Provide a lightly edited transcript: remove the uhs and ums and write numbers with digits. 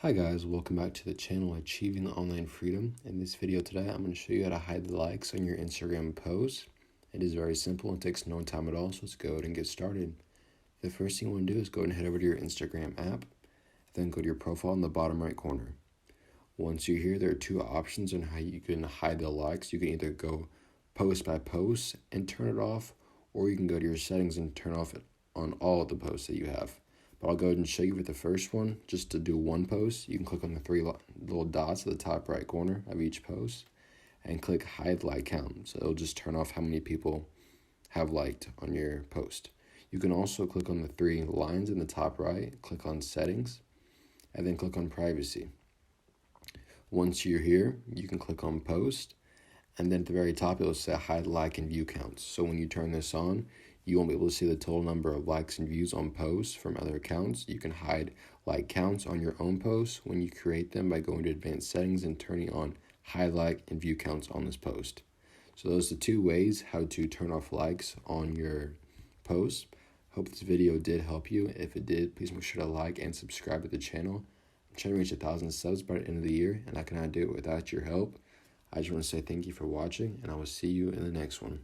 Hi guys, welcome back to the channel Achieving Online Freedom. In this video today, I'm going to show you how to hide the likes on your Instagram posts. It is very simple and takes no time at all, so let's go ahead and get started. The first thing you want to do is go ahead and head over to your Instagram app, then go to your profile in the bottom right corner. Once you're here, there are two options on how you can hide the likes. You can either go post by post and turn it off, or you can go to your settings and turn off it on all of the posts that you have. But I'll go ahead and show you with the first one. Just to do one post, you can click on the three little dots at the top right corner of each post and click hide like count. So it'll just turn off how many people have liked on your post. You can also click on the three lines in the top right, click on settings, and then click on privacy. Once you're here, you can click on post, and then at the very top it will say hide like and view counts. So when you turn this on, you won't be able to see the total number of likes and views on posts from other accounts. You can hide like counts on your own posts when you create them by going to advanced settings and turning on hide like and view counts on this post. So those are the two ways how to turn off likes on your posts. Hope this video did help you. If it did, please make sure to like and subscribe to the channel. I'm trying to reach 1,000 subs by the end of the year, and I cannot do it without your help. I just want to say thank you for watching, and I will see you in the next one.